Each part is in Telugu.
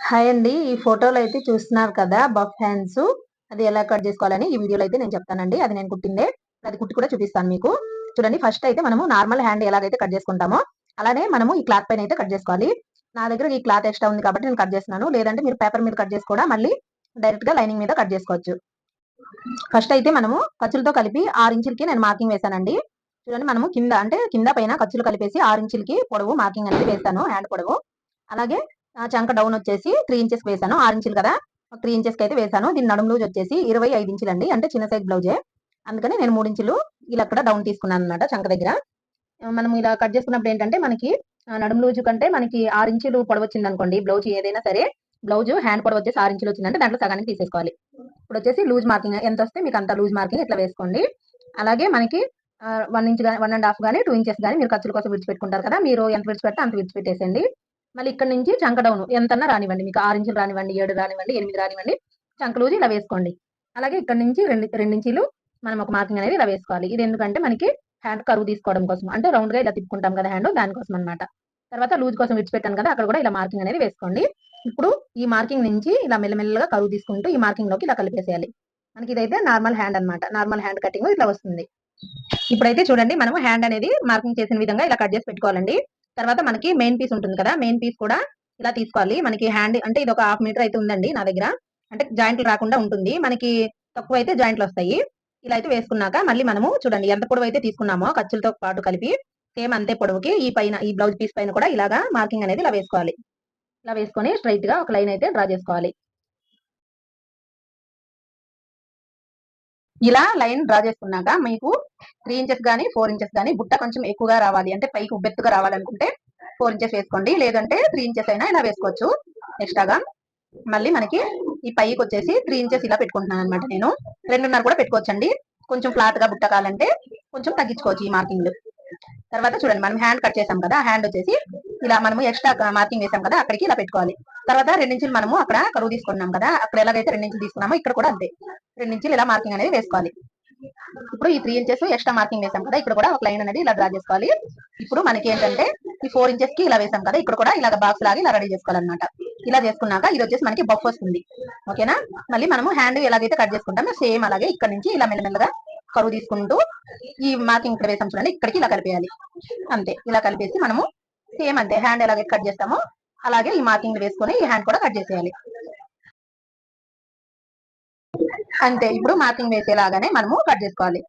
హాయ్ అండి. ఈ ఫోటోలో అయితే చూస్తున్నారు కదా! Buff hands. అది ఎలా కట్ చేసుకోవాలని ఈ వీడియోలో అయితే నేను చెప్తానండి. అది నేను కుట్టిందే. అది కుట్టి కూడా చూపిస్తాను మీకు. చూడండి, ఫస్ట్ అయితే మనము నార్మల్ హ్యాండ్ ఎలాగైతే కట్ చేసుకుంటామో, అలానే మనము ఈ క్లాత్ పైన అయితే కట్ చేసుకోవాలి. నా దగ్గర ఈ క్లాత్ ఎక్స్ట్రా ఉంది కాబట్టి నేను కట్ చేస్తున్నాను. లేదంటే మీరు పేపర్ మీద కట్ చేసి కూడా మళ్ళీ డైరెక్ట్‌గా లైనింగ్ మీద కట్ చేసుకోవచ్చు. ఫస్ట్ అయితే మనము ఖర్చులతో కలిపి 6 ఇంచులకి నేను మార్కింగ్ వేశానండి. చూడండి, మనము కింద అంటే కింద పైన ఖర్చులు కలిపేసి 6 ఇంచులకి పొడవు మార్కింగ్ అనేది వేశాను, హ్యాండ్ పొడవు. అలాగే చంక డౌన్ వచ్చేసి 3 ఇంచెస్ వేశాను. 6 ఇంచులు కదా! 3 ఇంచెస్‌కి అయితే వేశాను. దీని నడుము లూజ్ వచ్చేసి 25 ఇంచులండి. అంటే చిన్న సైజ్ బ్లౌజే. అందుకని నేను 3 ఇంచులు ఇలా అక్కడ డౌన్ తీసుకున్నానన్నమాట చంక దగ్గర. మనం ఇలా కట్ చేసుకున్నప్పుడు ఏంటంటే మనకి నడుము లూజ్ కంటే మనకి 6 ఇంచులు పొడవొచ్చిందనుకోండి బ్లౌజ్ ఏదైనా సరే, బ్లౌజ్ హ్యాండ్ పొడవు వచ్చేసి 6 ఇంచులు వచ్చిందంటే దాంట్లో సగానికి తీసేసుకోవాలి. ఇప్పుడొచ్చేసి లూజ్ మార్కింగ్ ఎంతొస్తే మీకు అంత లూజ్ మార్కింగ్ ఇట్లా వేసుకోండి. అలాగే మనకి 1 ఇంచ్ గాని, 1 ½ గాని, 2 ఇంచెస్ గాని మీరు ఖర్చుల కోసం విడిచిపెట్టుకుంటారు కదా! మీరు ఎంత విడిచిపెడితే అంత విడిచిపెట్టేసేయండి. మళ్ళీ ఇక్కడి నుంచి చంక డౌన్ ఎంతన్నా రానివ్వండి. మీకు 6 ఇంచులు రానివ్వండి, 7 రానివ్వండి, 8 రానివ్వండి. చంక లూజ్ ఇలా వేసుకోండి. అలాగే ఇక్కడి నుంచి 2 ఇంచీలు మనం ఒక మార్కింగ్ అనేది ఇలా వేసుకోవాలి. ఇది ఎందుకంటే మనకి హ్యాండ్ కరువు తీసుకోవడం కోసం. అంటే రౌండ్‌గా ఇలా తిప్పుకుంటాం కదా హ్యాండ్, దానికోసం అన్నమాట. తర్వాత లూజ్ కోసం విడిచిపెట్టాను కదా! అక్కడ కూడా ఇలా మార్కింగ్ అనేది వేసుకోండి. ఇప్పుడు ఈ మార్కింగ్ నుంచి ఇలా మెల్లమెల్లగా కరువు తీసుకుంటూ ఈ మార్కింగ్‌లోకి ఇలా కలిపేసేయాలి. మనకి ఇదైతే నార్మల్ హ్యాండ్ అన్నమాట. నార్మల్ హ్యాండ్ కటింగ్ ఇట్లా వస్తుంది. ఇప్పుడైతే చూడండి, మనము హ్యాండ్ అనేది మార్కింగ్ చేసిన విధంగా ఇలా కట్ చేసి పెట్టుకోవాలండి. తర్వాత మనకి మెయిన్ పీస్ ఉంటుంది కదా! మెయిన్ పీస్ కూడా ఇలా తీసుకోవాలి. మనకి హ్యాండ్ అంటే ఇది ఒక హాఫ్ మీటర్ అయితే ఉందండి నా దగ్గర. అంటే జాయింట్లు రాకుండా ఉంటుంది. మనకి తక్కువైతే జాయింట్లొస్తాయి. ఇలా అయితే వేసుకున్నాక మళ్ళీ మనము చూడండి ఎంత పొడవైతే తీసుకున్నామో ఖర్చులతో పాటు కలిపి సేమ్ అంతే పొడవుకి ఈ పైన ఈ బ్లౌజ్ పీస్ పైన కూడా ఇలాగా మార్కింగ్ అనేది ఇలా వేసుకోవాలి. ఇలా వేసుకొని స్ట్రెయిట్‌గా ఒక లైన్ అయితే డ్రా చేసుకోవాలి. ఇలా లైన్ డ్రా చేసుకున్నాక మీకు 3 ఇంచెస్ గాని, 4 ఇంచెస్ గాని బుట్ట కొంచెం ఎక్కువగా రావాలి. అంటే పైకి ఉబ్బెత్తుగా రావాలనుకుంటే 4 ఇంచెస్ వేసుకోండి. లేదంటే 3 ఇంచెస్ అయినా ఇలా వేసుకోవచ్చు ఎక్స్‌ట్రాగా. మళ్ళీ మనకి ఈ పైకొచ్చేసి 3 ఇంచెస్ ఇలా పెట్టుకుంటున్నానన్నమాట నేను. 2.5 కూడా పెట్టుకోవచ్చండి. కొంచెం ఫ్లాట్‌గా బుట్ట కావాలంటే కొంచెం తగ్గించుకోవచ్చు ఈ మార్కింగ్‌లు. తర్వాత చూడండి, మనం హ్యాండ్ కట్ చేసాం కదా! హ్యాండ్ వచ్చేసి ఇలా మనము ఎక్స్‌ట్రా మార్కింగ్ వేసాం కదా! అక్కడికి ఇలా పెట్టుకోవాలి. తర్వాత 2 ఇంచులు మనము అక్కడ కరువు తీసుకున్నాం కదా! అక్కడ ఎలాగైతే 2 ఇంచులు తీసుకున్నామో ఇక్కడ కూడా అంతే. 2 ఇంచులు ఇలా మార్కింగ్ అనేది వేసుకోవాలి. ఇప్పుడు ఈ 3 ఇంచెస్ ఎక్స్ట్రా మార్కింగ్ వేసాం కదా! ఇక్కడ కూడా ఒక లైన్ అనేది ఇలా డ్రా చేసుకోవాలి. ఇప్పుడు మనకి ఏంటంటే ఈ 4 ఇంచెస్ కి ఇలా వేసాం కదా! ఇక్కడ కూడా ఇలాగ బాక్స్ లాగా ఇలా రెడీ చేసుకోవాలన్నమాట. ఇలా చేసుకున్నాక ఇది వచ్చేసి మనకి బఫ్ వస్తుంది. ఓకేనా? మళ్ళీ మనము హ్యాండ్ ఎలాగైతే కట్ చేసుకుంటామో సేమ్ అలాగే ఇక్కడ నుంచి ఇలా మెల్లమెల్లగా కరువు తీసుకుంటూ ఈ మార్కింగ్ ఇక్కడ వేసాం చూడండి, ఇక్కడికి ఇలా కలిపేయాలి. అంతే. ఇలా కలిపేసి మనము సేమ్ అంతే హ్యాండ్ ఎలాగైతే కట్ చేస్తామో అలాగే ఈ మార్కింగ్ వేసుకొని ఈ హ్యాండ్ కూడా కట్ చేసేయాలి. అంతే. ఇప్పుడు మార్కింగ్ వేసేలాగానే మనము కట్ చేసుకోవాలి.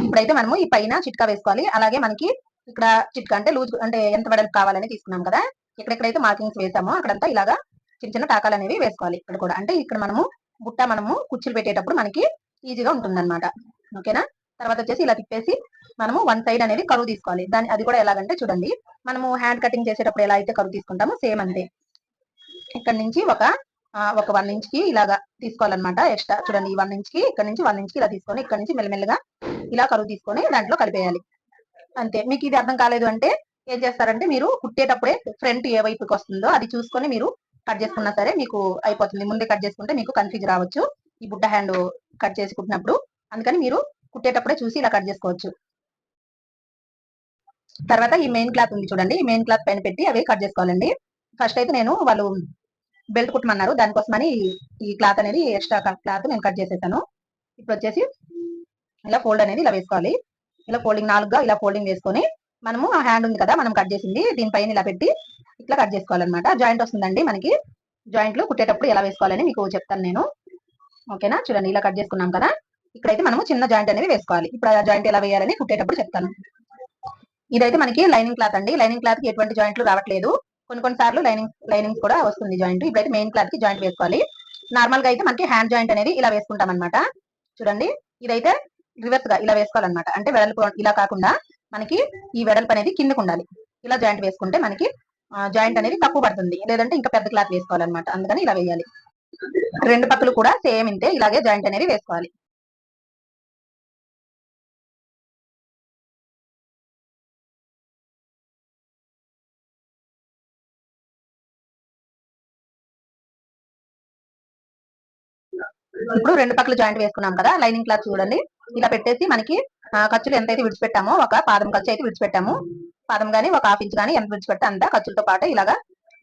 ఇప్పుడైతే మనము ఈ పైన చిట్కా వేసుకోవాలి. అలాగే మనకి ఇక్కడ చిట్కా అంటే లూజ్ అంటే ఎంత వెడల్పు కావాలని తీసుకున్నాం కదా! ఎక్కడెక్కడైతే మార్కింగ్స్ వేసామో అక్కడంతా ఇలాగా చిన్న చిన్న టాకాలనేవి వేసుకోవాలి. ఇక్కడ కూడా అంటే ఇక్కడ మనము బుట్ట మనము కుచ్చులు పెట్టేటప్పుడు మనకి ఈజీగా ఉంటుందన్నమాట. ఓకేనా? తర్వాత వచ్చేసి ఇలా తిప్పేసి మనము వన్ సైడ్ అనేది కరువు తీసుకోవాలి. అది కూడా ఎలాగంటే చూడండి, మనము హ్యాండ్ కటింగ్ చేసేటప్పుడు ఎలా అయితే కరువు తీసుకుంటామో సేమ్ అంతే. ఇక్కడ నుంచి ఒక 1 ఇంచ్‌కి ఇలాగా తీసుకోవాలన్నమాట. ఎక్స్‌ట్రా చూడండి, ఈ 1 ఇంచ్‌కి ఇక్కడ నుంచి 1 ఇంచ్‌కి ఇలా తీసుకొని ఇక్కడ నుంచి మెల్లమెల్లగా ఇలా కరువు తీసుకొని దాంట్లో కలిపేయాలి. అంతే. మీకు ఇది అర్థం కాలేదు అంటే ఏం చేస్తారంటే మీరు కుట్టేటప్పుడే ఫ్రంట్ ఏ వైపుకి వస్తుందో అది చూసుకొని మీరు కట్ చేసుకున్నా సరే మీకు అయిపోతుంది. ముందే కట్ చేసుకుంటే మీకు కన్‌ఫ్యూజ్ రావచ్చు. ఈ బుట్ట హ్యాండ్ కట్ చేసి కుట్టినప్పుడు. అందుకని మీరు కుట్టేటప్పుడే చూసి ఇలా కట్ చేసుకోవచ్చు. తర్వాత ఈ మెయిన్ క్లాత్ ఉంది చూడండి. ఈ మెయిన్ క్లాత్ పైన పెట్టి అవి కట్ చేసుకోవాలండి. ఫస్ట్ అయితే వాళ్ళు బెల్ట్ కుట్టమన్నారు. దానికోసమని ఈ క్లాత్ అనేది ఎక్స్ట్రా క్లాత్ నేను కట్ చేసేసాను. ఇప్పుడు వచ్చేసి ఇలా ఫోల్డ్ అనేది ఇలా వేసుకోవాలి. ఇలా ఫోల్డింగ్ 4గా ఇలా ఫోల్డింగ్ వేసుకొని మనము ఆ హ్యాండ్ ఉంది కదా మనం కట్ చేసింది దీనిపైన ఇలా పెట్టి ఇట్లా కట్ చేసుకోవాలన్నమాట. జాయింట్ వస్తుందండి మనకి. జాయింట్లు కుట్టేటప్పుడు ఎలా వేసుకోవాలని మీకు చెప్తాను నేను. ఓకేనా? చూడండి, ఇలా కట్ చేసుకున్నాం కదా! ఇక్కడైతే మనము చిన్న జాయింట్ అనేది వేసుకోవాలి. ఇప్పుడు ఆ జాయింట్ ఎలా వేయాలని కుట్టేటప్పుడు చెప్తాను. ఇదైతే మనకి లైనింగ్ క్లాత్ అండి. లైనింగ్ క్లాత్ కి ఎటువంటి జాయింట్లు రావట్లేదు. కొన్ని సార్లు లైనింగ్ కూడా వస్తుంది జాయింట్. ఇప్పుడైతే మెయిన్ క్లాత్ కి జాయింట్ వేసుకోవాలి. నార్మల్ గా అయితే మనకి హ్యాండ్ జాయింట్ అనేది ఇలా వేసుకుంటాం అనమాట. చూడండి, ఇదైతే రివర్స్ గా ఇలా వేసుకోవాలన్నమాట. అంటే వెడల్పు ఇలా కాకుండా మనకి ఈ వెడల్పు అనేది కిందకు ఉండాలి. ఇలా జాయింట్ వేసుకుంటే మనకి జాయింట్ అనేది తక్కువ పడుతుంది. లేదంటే ఇంకా పెద్ద క్లాత్ వేసుకోవాలన్నమాట. అందుకని ఇలా వేయాలి. రెండు పక్కలు కూడా సేమ్ ఇంతే ఇలాగే జాయింట్ అనేది వేసుకోవాలి. ఇప్పుడు రెండు పక్కల జాయింట్ వేసుకున్నాం కదా, లైనింగ్ క్లాత్ చూడండి ఇలా పెట్టేసి మనకి ఖర్చులు ఎంతైతే విడిచిపెట్టామో, ఒక పాదం ఖర్చు అయితే విడిచిపెట్టాము, పాదం గానీ ఒక హాఫ్ ఇంచ్ గానీ ఎంత విడిచిపెట్టే అంత ఖర్చులతో పాటు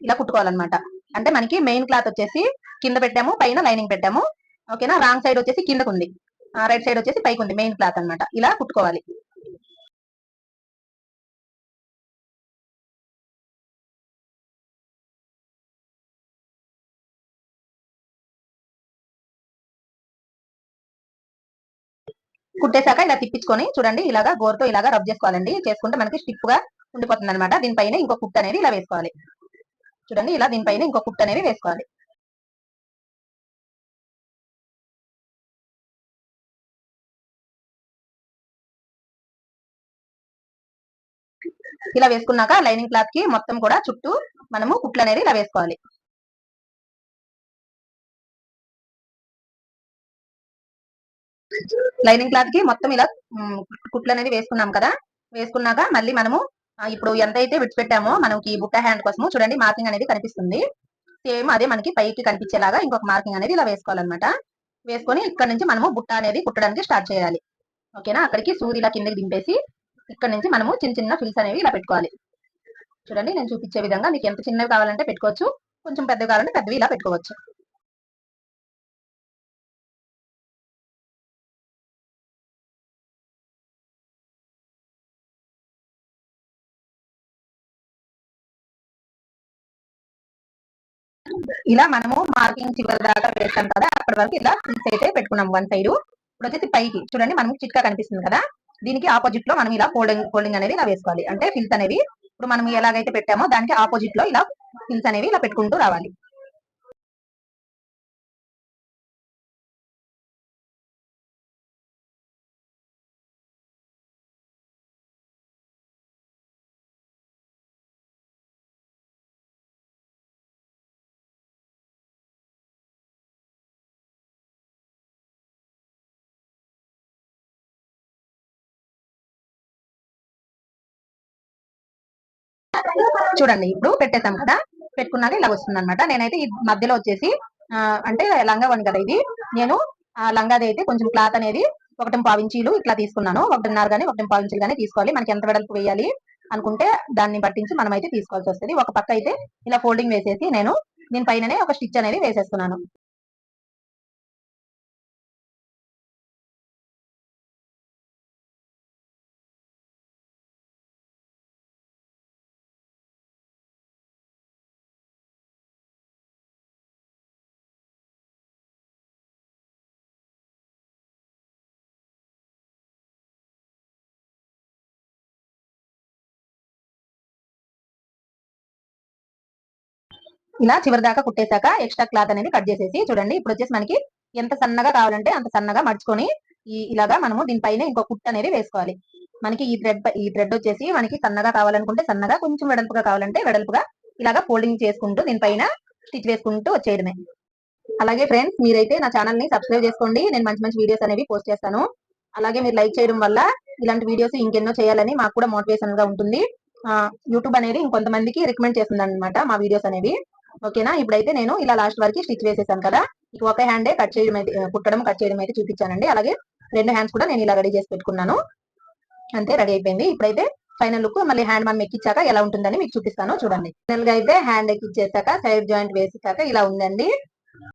ఇలా కుట్టుకోవాలన్నమాట. అంటే మనకి మెయిన్ క్లాత్ వచ్చేసి కింద పెట్టాము, పైన లైనింగ్ పెట్టాము. ఓకేనా, రాంగ్ సైడ్ వచ్చేసి కిందకు ఉంది, రైట్ సైడ్ వచ్చేసి పైకి ఉంది మెయిన్ క్లాత్ అన్నమాట. ఇలా కుట్టుకోవాలి. కుట్టేశాక ఇలా తిప్పించుకొని చూడండి, ఇలాగా గోరుతో ఇలాగా రబ్ చేసుకోవాలండి. చేసుకుంటే మనకి స్టిఫ్ గా ఉండిపోతుంది అనమాట. దీనిపైన ఇంకో కుట్టు అనేది ఇలా వేసుకోవాలి. చూడండి, ఇలా దీనిపైన ఇంకో కుట్టు అనేది వేసుకోవాలి. ఇలా వేసుకున్నాక లైనింగ్ క్లాత్ కి మొత్తం కూడా చుట్టూ మనము కుట్లు అనేది ఇలా వేసుకోవాలి. లైనింగ్ క్లాత్ కి మొత్తం ఇలా కుట్లు అనేది వేసుకున్నాం కదా. వేసుకున్నాక మళ్ళీ మనము ఇప్పుడు ఎంతైతే విడిచిపెట్టామో మనకి బుట్ట హ్యాండ్ కోసము చూడండి మార్కింగ్ అనేది కనిపిస్తుంది. సేమ్ అదే మనకి పైకి కనిపించేలాగా ఇంకొక మార్కింగ్ అనేది ఇలా వేసుకోవాలన్నమాట. వేసుకొని ఇక్కడ నుంచి మనము బుట్ట అనేది కుట్టడానికి స్టార్ట్ చేయాలి. ఓకేనా, అక్కడికి సూది ఇలా కిందకి దింపేసి ఇక్కడ నుంచి మనము చిన్న చిన్న ఫిల్స్ అనేవి ఇలా పెట్టుకోవాలి. చూడండి, నేను చూపించే విధంగా మీకు ఎంత చిన్నవి కావాలంటే పెట్టుకోవచ్చు, కొంచెం పెద్దవి కావాలంటే పెద్దవి ఇలా పెట్టుకోవచ్చు. ఇలా మనము మార్కింగ్ చివరి దాకా వేస్తాం కదా, అప్పటి వరకు ఇలా ఫిల్స్ అయితే పెట్టుకున్నాం వన్ సైడ్. ఇప్పుడు వచ్చేసి పైకి చూడండి మనకు చిట్కా కనిపిస్తుంది కదా, దీనికి ఆపోజిట్ లో మనం ఇలా ఫోల్డింగ్ అనేది ఇలా వేసుకోవాలి. అంటే ఫిల్స్ అనేవి ఇప్పుడు మనం ఎలాగైతే పెట్టామో దానికి ఆపోజిట్ లో ఇలా ఫిల్స్ అనేవి ఇలా పెట్టుకుంటూ రావాలి. చూడండి, ఇప్పుడు పెట్టేసాం కదా, పెట్టుకున్నాక ఇలా వస్తుంది అనమాట. నేనైతే ఈ మధ్యలో వచ్చేసి అంటే లంగా వన్ కదా ఇది, నేను లంగాది అయితే కొంచెం క్లాత్ అనేది 1.5 ఇంచీలు ఇట్లా తీసుకున్నాను. 1.5 గానీ 1.5 ఇంచులు గానీ తీసుకోవాలి. మనకి ఎంత వెడల్పు వేయాలి అనుకుంటే దాన్ని పట్టించి మనం అయితే తీసుకోవాల్సి వస్తుంది. ఒక పక్క అయితే ఇలా ఫోల్డింగ్ వేసేసి నేను దీని పైననే ఒక స్టిచ్ అనేది వేసేస్తున్నాను. ఇలా చివరి దాకా కుట్టేశాక ఎక్స్ట్రా క్లాత్ అనేది కట్ చేసేసి చూడండి, ఇప్పుడు వచ్చేసి మనకి ఎంత సన్నగా కావాలంటే అంత సన్నగా మడుచుకొని ఇలాగా మనము దీనిపైన ఇంకో కుట్టు అనేది వేసుకోవాలి. మనకి ఈ థ్రెడ్ వచ్చేసి మనకి సన్నగా కావాలనుకుంటే సన్నగా, కొంచెం వెడల్పుగా కావాలంటే వెడల్పుగా ఇలాగా ఫోల్డింగ్ చేసుకుంటూ దీనిపైన స్టిచ్ వేసుకుంటూ వచ్చేయడమే. అలాగే ఫ్రెండ్స్, మీరైతే నా ఛానల్ ని సబ్స్క్రైబ్ చేసుకోండి. నేను మంచి మంచి వీడియోస్ అనేవి పోస్ట్ చేస్తాను. అలాగే మీరు లైక్ చేయడం వల్ల ఇలాంటి వీడియోస్ ఇంకెన్నో చేయాలని మాకు కూడా మోటివేషన్ గా ఉంటుంది. యూట్యూబ్ అనేది ఇంకొంతమందికి రికమెండ్ చేస్తుంది అనమాట మా వీడియోస్ అనేవి. ఓకేనా, ఇప్పుడైతే నేను ఇలా లాస్ట్ వరకు స్టిచ్ వేసేసాను కదా, ఇక ఒక హ్యాండే కట్ చేయడం అయితే కుట్టడం కట్ చేయడం అయితే చూపించానండి. అలాగే రెండు హ్యాండ్స్ కూడా నేను ఇలా రెడీ చేసి పెట్టుకున్నాను. అంతే, రెడీ అయిపోయింది. ఇప్పుడైతే ఫైనల్ లుక్ మళ్ళీ హ్యాండ్ మనం ఎక్కించాక ఎలా ఉంటుందని మీకు చూపిస్తాను చూడండి. ఫైనల్ గా అయితే హ్యాండ్ ఎక్కిచ్చేసాక సైడ్ జాయింట్ వేసాక ఇలా ఉందండి.